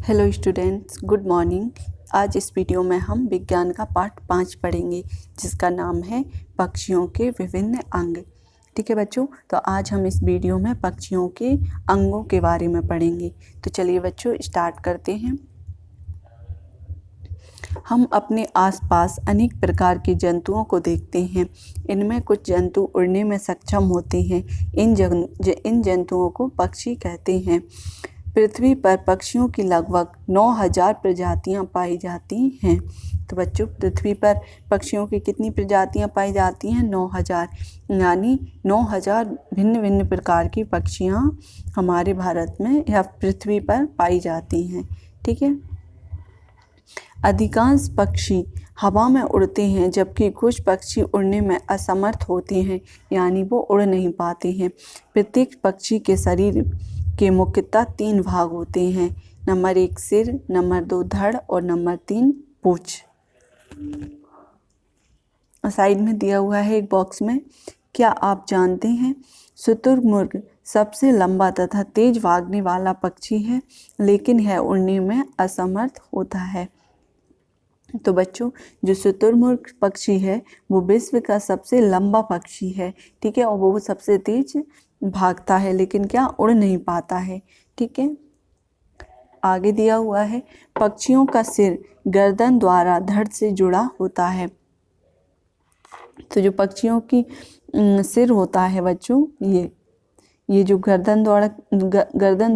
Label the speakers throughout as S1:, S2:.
S1: Hello students, good morning. आज इस video में हम विज्ञान का पाठ 5 पढ़ेंगे जिसका नाम है पक्षियों के विभिन्न अंग। ठीक है बच्चों, तो आज हम इस वीडियो में पक्षियों के अंगों के बारे में पढ़ेंगे। तो चलिए बच्चों स्टार्ट करते हैं। हम अपने आसपास अनेक प्रकार के जंतुओं को देखते हैं। इनमें कुछ जंतु उड़ने में सक्षम होते हैं। इन जंतुओं को पक्षी कहते हैं। पृथ्वी पर पक्षियों की लगभग 9000 प्रजातियां पाई जाती हैं। तो बच्चों, पृथ्वी पर पक्षियों की कितनी प्रजातियां पाई जाती हैं? 9000, यानी 9000 भिन्न भिन्न प्रकार की पक्षियां हमारे भारत में या पृथ्वी पर पाई जाती हैं। ठीक है। अधिकांश पक्षी हवा में उड़ते हैं, जबकि कुछ पक्षी उड़ने में असमर्थ होते हैं, यानी वो उड़ नहीं पाते हैं। प्रत्येक पक्षी के शरीर के मुख्यतः 3 भाग होते हैं। नंबर 1 सिर, नंबर 2 धड़ और नंबर 3 पूंछ। साइड में दिया हुआ है एक बॉक्स में। क्या आप जानते हैं शुतुरमुर्ग सबसे लंबा तथा तेज भागने वाला पक्षी है, लेकिन यह उड़ने में असमर्थ होता है। तो बच्चों, जो शुतुरमुर्ग पक्षी है वो विश्व का सबसे लंबा पक्षी है। ठीक है, और वो सबसे तेज भागता है, लेकिन क्या उड़ नहीं पाता है। ठीक है। आगे दिया हुआ है पक्षियों का सिर गर्दन द्वारा धड़ से जुड़ा होता है। तो जो पक्षियों की सिर होता है बच्चों, ये जो गर्दन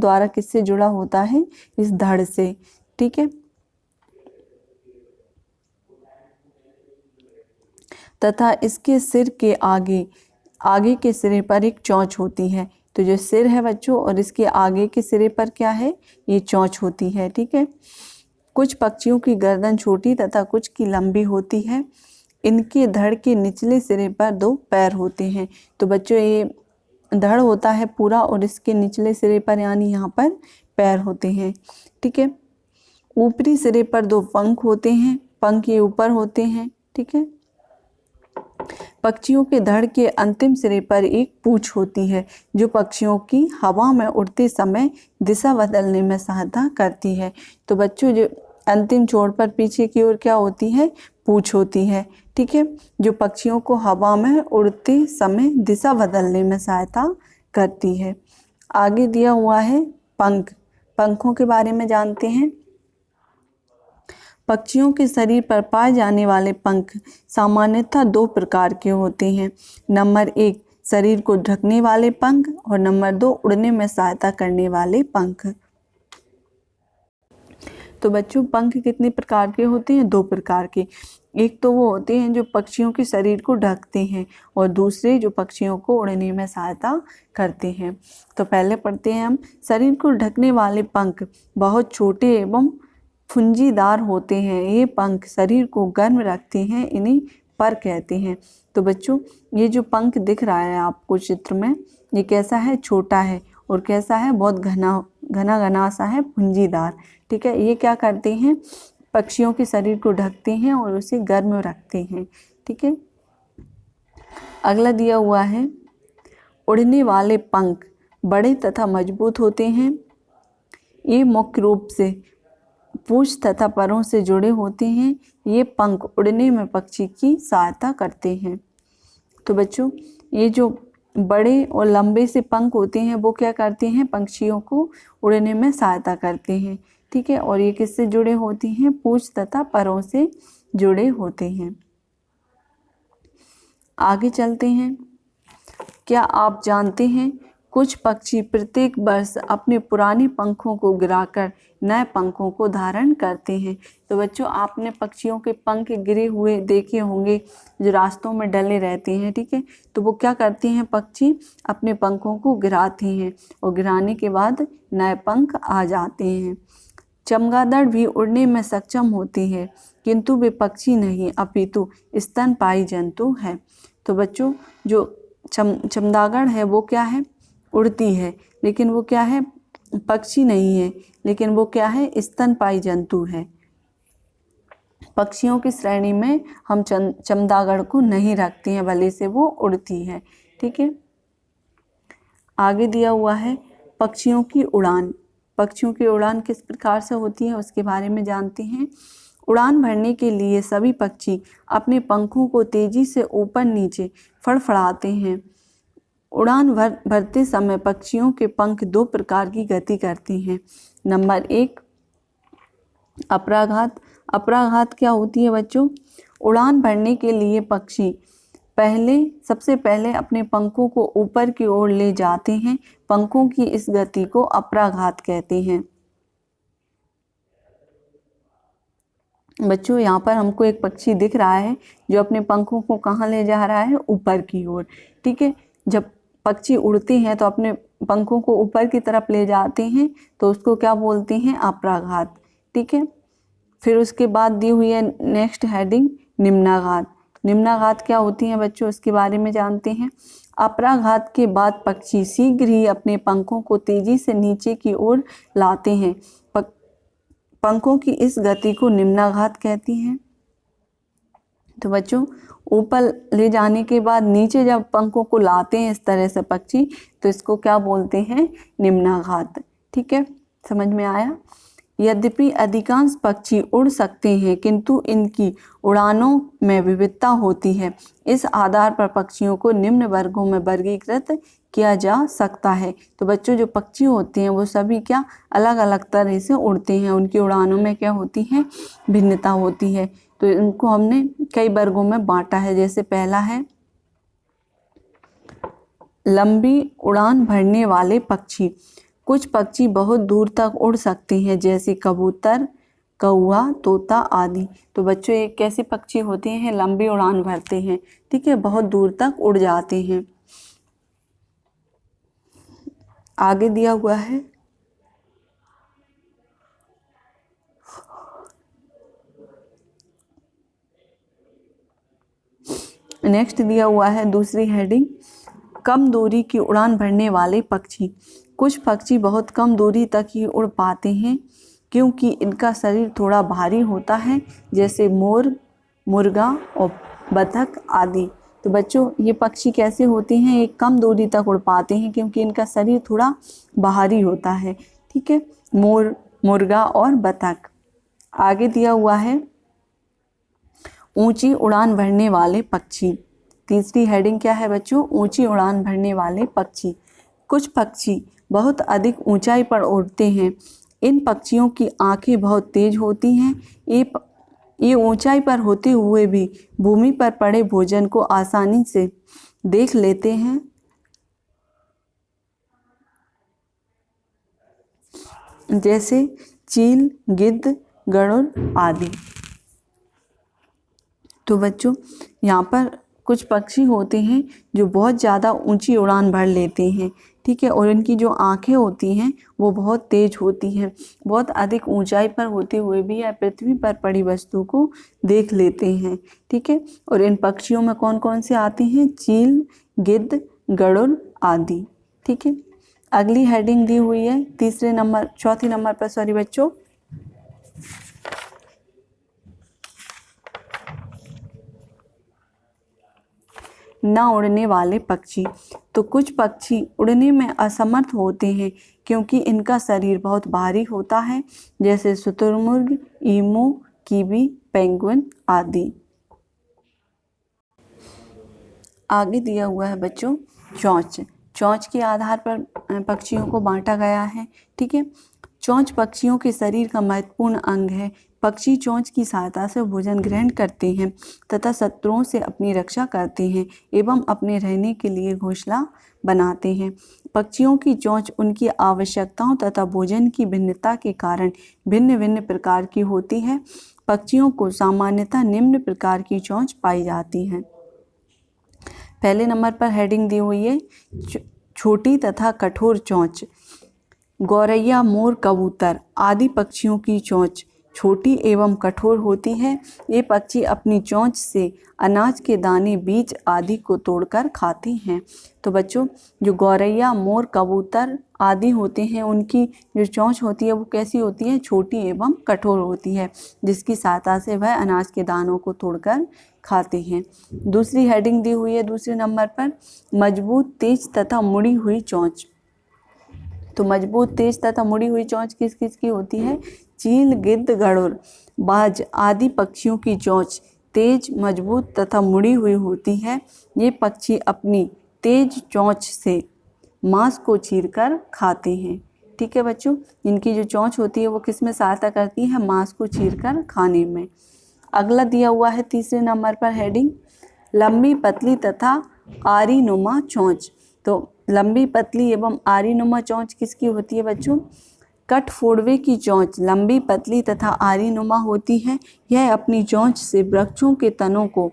S1: द्वारा किससे जुड़ा होता है? इस धड़ से। ठीक है। तथा इसके सिर के आगे के सिरे पर एक चोंच होती है। तो जो सिर है बच्चों, और इसके आगे के सिरे पर क्या है? ये चोंच होती है। ठीक है। कुछ पक्षियों की गर्दन छोटी तथा कुछ की लंबी होती है। इनके धड़ के निचले सिरे पर 2 पैर होते हैं। तो बच्चों, ये धड़ होता है पूरा, और इसके निचले सिरे पर यानी यहाँ पर पैर होते हैं। ठीक है। ऊपरी सिरे पर 2 पंख होते हैं। पंख ये ऊपर होते हैं। ठीक है। पक्षियों के धड़ के अंतिम सिरे पर एक पूंछ होती है, जो पक्षियों की हवा में उड़ते समय दिशा बदलने में सहायता करती है। तो बच्चों, जो अंतिम छोर पर पीछे की ओर क्या होती है? पूंछ होती है। ठीक है, जो पक्षियों को हवा में उड़ते समय दिशा बदलने में सहायता करती है। आगे दिया हुआ है पंखों के बारे में जानते हैं। पक्षियों के शरीर पर पाए जाने वाले पंख सामान्यतः 2 प्रकार के होते हैं। नंबर 1 शरीर को ढकने वाले पंख, और नंबर 2 उड़ने में सहायता करने वाले पंख। तो बच्चों, पंख कितने प्रकार के होते हैं? 2 प्रकार के। एक तो वो होते हैं जो पक्षियों के शरीर को ढकते हैं, और दूसरे जो पक्षियों को उड़ने में सहायता करते हैं। तो पहले पढ़ते हैं हम। शरीर को ढकने वाले पंख बहुत छोटे एवं फुंजीदार होते हैं। ये पंख शरीर को गर्म रखते हैं। इन्हें पर कहते हैं। तो बच्चों, ये जो पंख दिख रहा है आपको चित्र में, ये कैसा है? छोटा है। और कैसा है? बहुत घना सा है, फुंजीदार। ठीक है। ये क्या करते हैं? पक्षियों के शरीर को ढकते हैं और उसे गर्म रखते हैं। ठीक है। अगला दिया हुआ है उड़ने वाले पंख बड़े तथा मजबूत होते हैं। ये मुख्य रूप से पूंछ तथा परों से जुड़े होते हैं। ये पंख उड़ने में पक्षी की सहायता करते हैं। तो बच्चों, ये जो बड़े और लंबे से पंख होते हैं वो क्या करते हैं? पक्षियों को उड़ने में सहायता करते हैं। ठीक है। और ये किससे जुड़े होते हैं? पूंछ तथा परों से जुड़े होते हैं। आगे चलते हैं। क्या आप जानते हैं कुछ पक्षी प्रत्येक वर्ष अपने पुराने पंखों को गिराकर नए पंखों को धारण करते हैं। तो बच्चों, आपने पक्षियों के पंख गिरे हुए देखे होंगे जो रास्तों में डले रहते हैं। ठीक है। तो वो क्या करते हैं? पक्षी अपने पंखों को गिराते हैं, और गिराने के बाद नए पंख आ जाते हैं। चमगादड़ भी उड़ने में सक्षम होती है, किंतु वे पक्षी नहीं अपितु स्तनपायी जंतु है। तो बच्चों, जो चमगादड़ है वो क्या है? उड़ती है, लेकिन वो क्या है? पक्षी नहीं है, लेकिन वो क्या है? स्तनपायी जंतु है। पक्षियों की श्रेणी में हम चमगादड़ को नहीं रखते हैं, भले से वो उड़ती है। ठीक है। आगे दिया हुआ है पक्षियों की उड़ान। पक्षियों की उड़ान किस प्रकार से होती है उसके बारे में जानते हैं। उड़ान भरने के लिए सभी पक्षी अपने पंखों को तेजी से ऊपर नीचे फड़फड़ाते हैं। उड़ान भरते समय पक्षियों के पंख दो प्रकार की गति करते हैं। नंबर 1, अपराघात। अपराघात क्या होती है बच्चों? उड़ान भरने के लिए पक्षी सबसे पहले अपने पंखों को ऊपर की ओर ले जाते हैं। पंखों की इस गति को अपराघात कहते हैं। बच्चों यहाँ पर हमको एक पक्षी दिख रहा है जो अपने पंखों को कहाँ ले जा रहा है? ऊपर की ओर। ठीक है, जब पक्षी उड़ते हैं तो अपने पंखों को ऊपर की तरफ ले जाते हैं तो उसको क्या बोलते हैं? अपराघात। ठीक है, फिर उसके बाद दी हुई है नेक्स्ट हेडिंग निम्नाघात। निम्नाघात क्या होती हैं बच्चों इसके बारे में जानते हैं। अपराघात के बाद पक्षी शीघ्र ही अपने पंखों को तेजी से नीचे की ओर लाते हैं। पंखों की इस गति को निम्नाघात कहती हैं। तो बच्चों ऊपर ले जाने के बाद नीचे जब पंखों को लाते हैं इस तरह से पक्षी, तो इसको क्या बोलते हैं? निम्नाघात। ठीक है, समझ में आया। यद्यपि अधिकांश पक्षी उड़ सकते हैं किंतु इनकी उड़ानों में विविधता होती है। इस आधार पर पक्षियों को निम्न वर्गों में वर्गीकृत किया जा सकता है। तो बच्चों जो पक्षी होते हैं वो सभी क्या अलग अलग तरह से उड़ते हैं, उनकी उड़ानों में क्या होती है? भिन्नता होती है। तो इनको हमने कई वर्गों में बांटा है। जैसे पहला है लंबी उड़ान भरने वाले पक्षी। कुछ पक्षी बहुत दूर तक उड़ सकते हैं जैसे कबूतर, कौवा, तोता आदि। तो बच्चों ये कैसे पक्षी होते हैं? लंबी उड़ान भरते हैं। ठीक है, बहुत दूर तक उड़ जाते हैं। आगे दिया हुआ है नेक्स्ट दिया हुआ है दूसरी हेडिंग कम दूरी की उड़ान भरने वाले पक्षी। कुछ पक्षी बहुत कम दूरी तक ही उड़ पाते हैं क्योंकि इनका शरीर थोड़ा भारी होता है जैसे मोर, मुर्गा और बतख आदि। तो बच्चों ये पक्षी कैसे होते हैं? ये कम दूरी तक उड़ पाते हैं क्योंकि इनका शरीर थोड़ा भारी होता है। ठीक है, मोर, मुर्गा और बतख। आगे दिया हुआ है ऊंची उड़ान भरने वाले पक्षी। तीसरी हेडिंग क्या है बच्चों? ऊंची उड़ान भरने वाले पक्षी। कुछ पक्षी बहुत अधिक ऊंचाई पर उड़ते हैं। इन पक्षियों की आंखें बहुत तेज होती हैं। ये ऊंचाई पर होते हुए भी भूमि पर पड़े भोजन को आसानी से देख लेते हैं। जैसे चील, गिद्ध, गरुड़ आदि। तो बच्चों यहाँ पर कुछ पक्षी होते हैं जो बहुत ज़्यादा ऊंची उड़ान भर लेते हैं। ठीक है, और इनकी जो आंखें होती हैं वो बहुत तेज होती हैं। बहुत अधिक ऊंचाई पर होते हुए भी यह पृथ्वी पर पड़ी वस्तु को देख लेते हैं। ठीक है, और इन पक्षियों में कौन कौन से आते हैं? चील, गिद्ध, गरुड़ आदि। ठीक है, अगली हेडिंग दी हुई है चौथी नंबर पर बच्चों ना उड़ने वाले पक्षी। तो कुछ पक्षी उड़ने में असमर्थ होते हैं क्योंकि इनका शरीर बहुत भारी होता है जैसे शुतुरमुर्ग, ईमू, कीवी, पेंगुइन आदि। आगे दिया हुआ है बच्चों चोंच। चोंच के आधार पर पक्षियों को बांटा गया है। ठीक है, चोंच पक्षियों के शरीर का महत्वपूर्ण अंग है। पक्षी चोंच की सहायता से भोजन ग्रहण करते हैं तथा शत्रुओं से अपनी रक्षा करते हैं एवं अपने रहने के लिए घोंसला बनाते हैं। पक्षियों की चोंच उनकी आवश्यकताओं तथा भोजन की भिन्नता के कारण भिन्न भिन्न प्रकार की होती है। पक्षियों को सामान्यतः निम्न प्रकार की चोंच पाई जाती है। पहले नंबर पर हेडिंग दी हुई है छोटी तथा कठोर चोंच। गौरैया, मोर, कबूतर आदि पक्षियों की चोंच छोटी एवं कठोर होती है। ये पक्षी अपनी चोंच से अनाज के दाने, बीज आदि को तोड़कर खाते हैं। तो बच्चों जो गौरैया, मोर, कबूतर आदि होते हैं उनकी जो चोंच होती है वो कैसी होती है? छोटी एवं कठोर होती है जिसकी सहायता से वह अनाज के दानों को तोड़कर खाते हैं। दूसरी हेडिंग दी हुई है दूसरे नंबर पर मजबूत, तेज तथा मुड़ी हुई चोंच। तो मजबूत, तेज तथा मुड़ी हुई चोंच किस किस की होती है? चील, गिद्ध, गरुड़, बाज आदि पक्षियों की चोंच तेज, मजबूत तथा मुड़ी हुई होती है। ये पक्षी अपनी तेज चोंच से मांस को चीरकर खाते हैं। ठीक है बच्चों, इनकी जो चोंच होती है वो किस में सहायता करती है? मांस को चीरकर खाने में। अगला दिया हुआ है तीसरे नंबर पर हेडिंग, लंबी, पतली तथा आरी नुमा चोंच। तो लंबी, पतली एवं आरी नुमा चोंच किसकी होती है बच्चों? कठफोड़वे की चोंच लंबी, पतली तथा आरी नुमा होती है। यह अपनी चोंच से वृक्षों के तनों को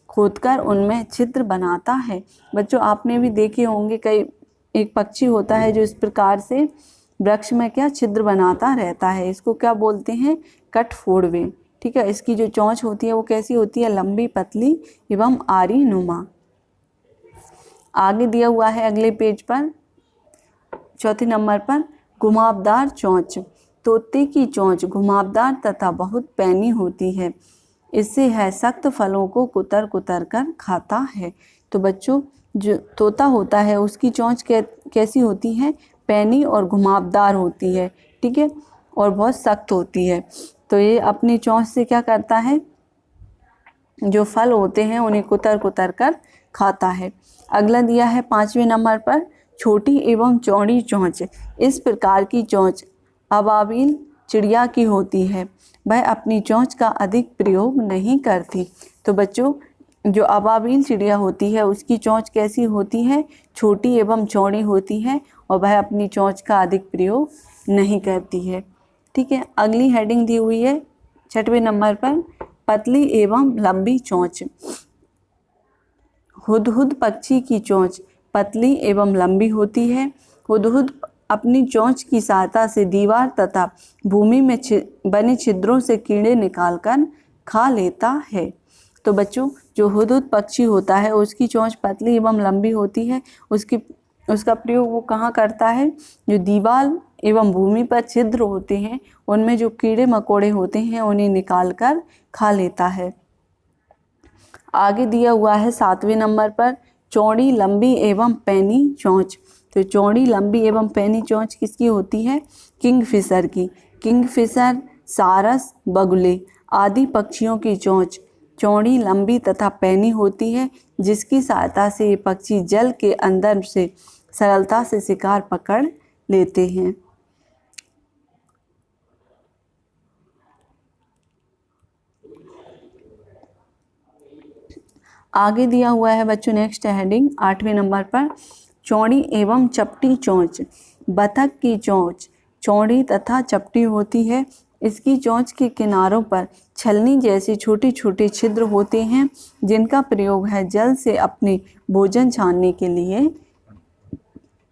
S1: खोदकर उनमें छिद्र बनाता है। बच्चों आपने भी देखे होंगे, कई एक पक्षी होता है जो इस प्रकार से वृक्ष में क्या छिद्र बनाता रहता है, इसको क्या बोलते हैं? कठफोड़वे। ठीक है, इसकी जो चोंच होती है वो कैसी होती है? लंबी, पतली एवं आरी नुमा। आगे दिया हुआ है अगले पेज पर चौथे नंबर पर, घुमावदार चोंच। तोते की चोंच घुमावदार तथा बहुत पैनी होती है। इससे यह सख्त फलों को कुतर कुतर कर खाता है। तो बच्चों जो तोता होता है उसकी चोंच कैसी होती है? पैनी और घुमावदार होती है। ठीक है, और बहुत सख्त होती है। तो ये अपनी चोंच से क्या करता है? जो फल होते हैं उन्हें कुतर कुतर कर खाता है। अगला दिया है पांचवें नंबर पर, छोटी एवं चौड़ी चोंच। इस प्रकार की चोंच अबाबिल चिड़िया की होती है। वह अपनी चोंच का अधिक प्रयोग नहीं करती। तो बच्चों जो अबाबिल चिड़िया होती है उसकी चोंच कैसी होती है? छोटी एवं चौड़ी होती है और वह अपनी चोंच का अधिक प्रयोग नहीं करती है। ठीक है, अगली हेडिंग दी हुई है छठवें नंबर पर, पतली एवं लंबी चोंच। हुदहुद पक्षी की चोंच पतली एवं लंबी होती है। हुदहुद अपनी चोंच की सहायता से दीवार तथा भूमि में बने छिद्रों से कीड़े निकालकर खा लेता है। तो बच्चों जो हुदहुद पक्षी होता है उसकी चोंच पतली एवं लंबी होती है। उसका प्रयोग वो कहाँ करता है? जो दीवार एवं भूमि पर छिद्र होते हैं उनमें जो कीड़े मकोड़े होते हैं उन्हें निकाल कर खा लेता है। आगे दिया हुआ है सातवें नंबर पर, चौड़ी, लंबी एवं पैनी चोंच। तो चौड़ी, लंबी एवं पैनी चोंच किसकी होती है? किंगफिशर की। किंगफिशर, सारस, बगुले आदि पक्षियों की चोंच चौड़ी, लंबी तथा पैनी होती है, जिसकी सहायता से ये पक्षी जल के अंदर से सरलता से शिकार पकड़ लेते हैं। आगे दिया हुआ है बच्चों नेक्स्ट हेडिंग आठवें नंबर पर, चौड़ी एवं चपटी चोंच। बतख की चोंच चौड़ी तथा चपटी होती है। इसकी चोंच के किनारों पर छलनी जैसे छोटे छोटे छिद्र होते हैं, जिनका प्रयोग है जल से अपने भोजन छानने के लिए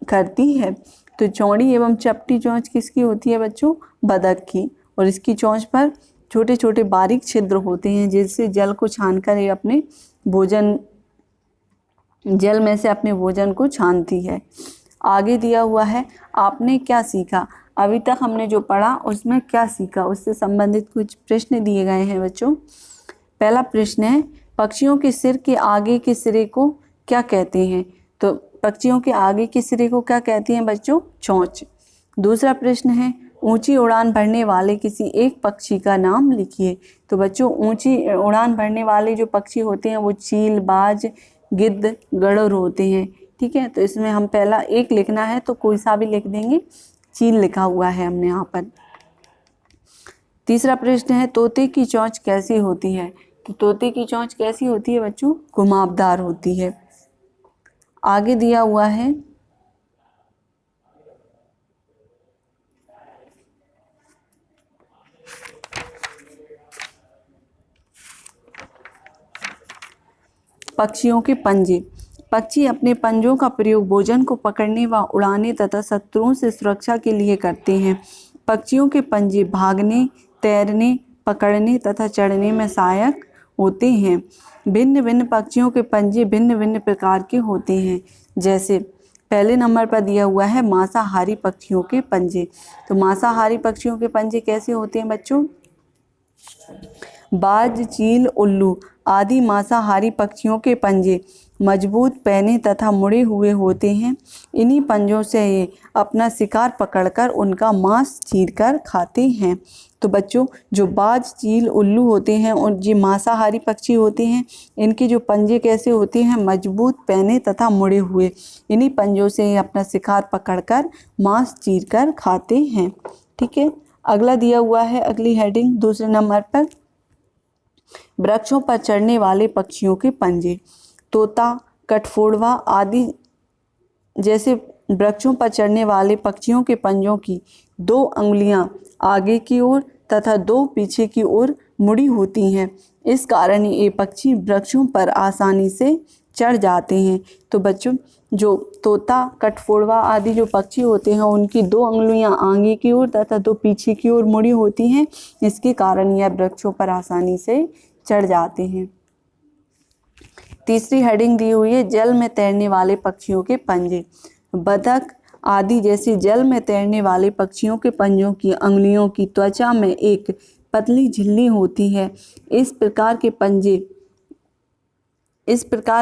S1: करती है। तो चौड़ी एवं चपटी चोंच किसकी होती है बच्चों? बतख की। और इसकी चोंच पर छोटे छोटे बारीक छिद्र होते हैं, जिससे जल को छानकर ये अपने जल में से अपने भोजन को छानती है। आगे दिया हुआ है, आपने क्या सीखा? अभी तक हमने जो पढ़ा उसमें क्या सीखा, उससे संबंधित कुछ प्रश्न दिए गए हैं बच्चों। पहला प्रश्न है, पक्षियों के सिर के आगे के सिरे को क्या कहते हैं? तो पक्षियों के आगे के सिरे को क्या कहते हैं बच्चों? चोंच। दूसरा प्रश्न है, ऊंची उड़ान भरने वाले किसी एक पक्षी का नाम लिखिए। तो बच्चों ऊंची उड़ान भरने वाले जो पक्षी होते हैं वो चील, बाज, गिद्ध, गरुड़ होते हैं। ठीक है, तो इसमें हम पहला एक लिखना है तो कोई सा भी लिख देंगे, चील लिखा हुआ है हमने यहाँ पर। तीसरा प्रश्न है, तोते की चोंच कैसी होती है? तो तोते की चोंच कैसी होती है बच्चों? घुमावदार होती है। आगे दिया हुआ है, पक्षियों के पंजे। पक्षी अपने पंजों का प्रयोग भोजन को पकड़ने व उड़ाने तथा शत्रुओं से सुरक्षा के लिए करते हैं। पक्षियों के पंजे भागने, तैरने, पकड़ने तथा चढ़ने में सहायक होते हैं। भिन्न भिन्न पक्षियों के पंजे भिन्न भिन्न प्रकार के होते हैं। जैसे पहले नंबर पर दिया हुआ है मांसाहारी पक्षियों के पंजे। तो मांसाहारी पक्षियों के पंजे कैसे होते हैं बच्चों? बाज, चील, उल्लू आदि मांसाहारी पक्षियों के पंजे मजबूत, पैने तथा मुड़े हुए होते हैं। इन्हीं पंजों से ये अपना शिकार पकड़कर उनका मांस चीरकर खाते हैं। तो बच्चों, जो बाज, चील, उल्लू होते हैं और ये मांसाहारी पक्षी होते हैं, इनके जो पंजे कैसे होते हैं? मजबूत, पैने तथा मुड़े हुए। इन्हीं पंजों से ये अपना शिकार पकड़कर मांस चीरकर खाते हैं। ठीक है, अगला दिया हुआ है, अगली हेडिंग दूसरे नंबर पर, वृक्षों पर चढ़ने वाले पक्षियों के पंजे। तोता, कठफोड़वा आदि जैसे वृक्षों पर चढ़ने वाले पक्षियों के पंजों की 2 अंगुलियां आगे की ओर तथा 2 पीछे की ओर मुड़ी होती हैं। इस कारण ये पक्षी वृक्षों पर आसानी से चढ़ जाते हैं। तो बच्चों, जो तोता, कठफोड़वा आदि जो पक्षी होते हैं, उनकी 2 अंगुलियां आगे की ओर तथा 2 पीछे की ओर मुड़ी होती हैं। इसके कारण यह वृक्षों पर आसानी से चढ़ जाते हैं। तीसरी हेडिंग दी हुई है, जल में तैरने वाले पक्षियों के पंजे। बतख आदि जैसे जल में तैरने वाले पक्षियों के पंजों की अंगुलियों की त्वचा में एक पतली झिल्ली होती है। इस प्रकार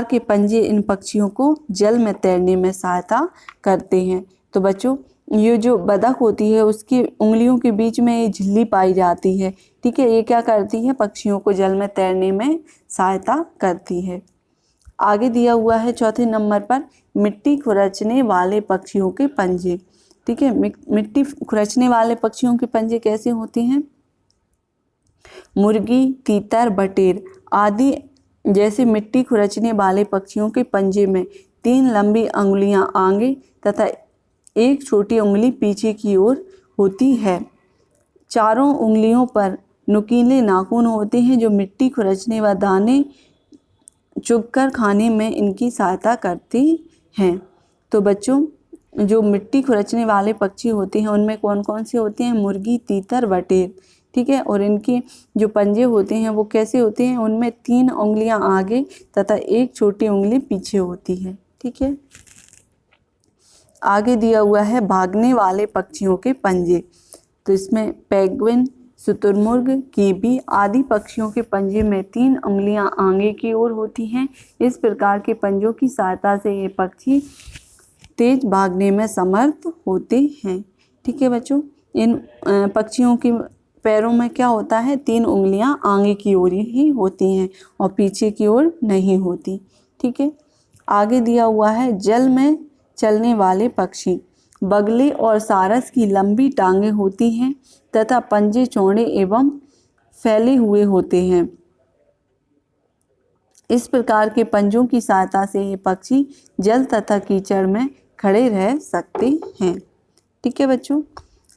S1: के पंजे इन पक्षियों को जल में तैरने में सहायता करते हैं। तो बच्चों, ये जो बतख होती है उसकी उंगलियों के बीच में ये झिल्ली पाई जाती है। ठीक है, ये क्या करती है? पक्षियों को जल में तैरने में सहायता करती है। आगे दिया हुआ है चौथे नंबर पर, मिट्टी खुरचने वाले पक्षियों के पंजे। ठीक है, मिट्टी खुरचने वाले पक्षियों के पंजे कैसे होते हैं? मुर्गी, तीतर, बटेर आदि जैसे मिट्टी खुरचने वाले पक्षियों के पंजे में 3 लंबी अंगुलियां आगे तथा 1 छोटी उंगली पीछे की ओर होती है। चारों उंगलियों पर नुकीले नाखून होते हैं जो मिट्टी खुरचने व दाने चुगकर खाने में इनकी सहायता करती हैं। तो बच्चों, जो मिट्टी खुरचने वाले पक्षी होते हैं उनमें कौन कौन से होते हैं? मुर्गी, तीतर, बटेर। ठीक है, और इनके जो पंजे होते हैं वो कैसे होते हैं? उनमें 3 उंगलियां आगे तथा 1 छोटी उंगली पीछे होती है। ठीक है, आगे दिया हुआ है, भागने वाले पक्षियों के पंजे। तो इसमें पेंगुइन, शुतुरमुर्ग, कीवी आदि पक्षियों के पंजे में 3 उंगलियां आगे की ओर होती हैं। इस प्रकार के पंजों की सहायता से ये पक्षी तेज भागने में समर्थ होते हैं। ठीक है बच्चों, इन पक्षियों के पैरों में क्या होता है? 3 उंगलियां आगे की ओर ही होती हैं और पीछे की ओर नहीं होती। ठीक है, आगे दिया हुआ है, जल में चलने वाले पक्षी। बगले और सारस की लंबी टांगें होती हैं तथा पंजे चौड़े एवं फैले हुए होते हैं। इस प्रकार के पंजों की सहायता से ये पक्षी जल तथा कीचड़ में खड़े रह सकते हैं। ठीक है बच्चों,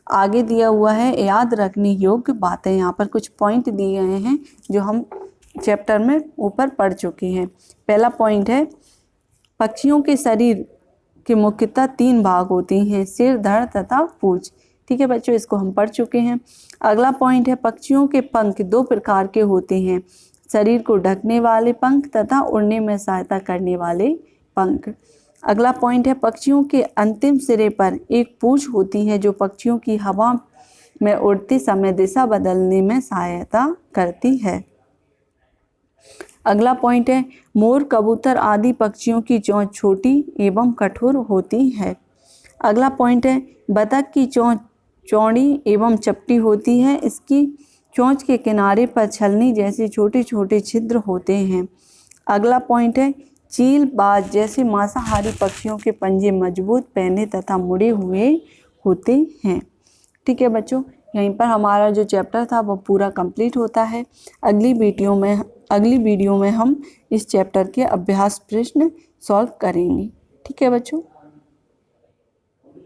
S1: आगे दिया हुआ है, याद रखने योग्य बातें। यहाँ पर कुछ पॉइंट दिए गए हैं जो हम चैप्टर में ऊपर पढ़ चुके हैं। पहला पॉइंट है, पक्षियों के शरीर के मुख्यतः 3 भाग होते हैं, सिर, धड़ तथा पूंछ। ठीक है बच्चों, इसको हम पढ़ चुके हैं। अगला पॉइंट है, पक्षियों के पंख 2 प्रकार के होते हैं, शरीर को ढकने वाले पंख तथा उड़ने में सहायता करने वाले पंख। अगला पॉइंट है, पक्षियों के अंतिम सिरे पर एक पूंछ होती है जो पक्षियों की हवा में उड़ते समय दिशा बदलने में सहायता करती है। अगला पॉइंट है, मोर, कबूतर आदि पक्षियों की चोंच छोटी एवं कठोर होती है। अगला पॉइंट है, बतख की चोंच चौड़ी एवं चपटी होती है, इसकी चोंच के किनारे पर छलनी जैसे छोटे छोटे छिद्र होते हैं। अगला पॉइंट है, चील, बाज जैसे मांसाहारी पक्षियों के पंजे मजबूत, पैने तथा मुड़े हुए होते हैं। ठीक है बच्चों, यहीं पर हमारा जो चैप्टर था वो पूरा कंप्लीट होता है। अगली वीडियो में हम इस चैप्टर के अभ्यास प्रश्न सॉल्व करेंगे। ठीक है बच्चों।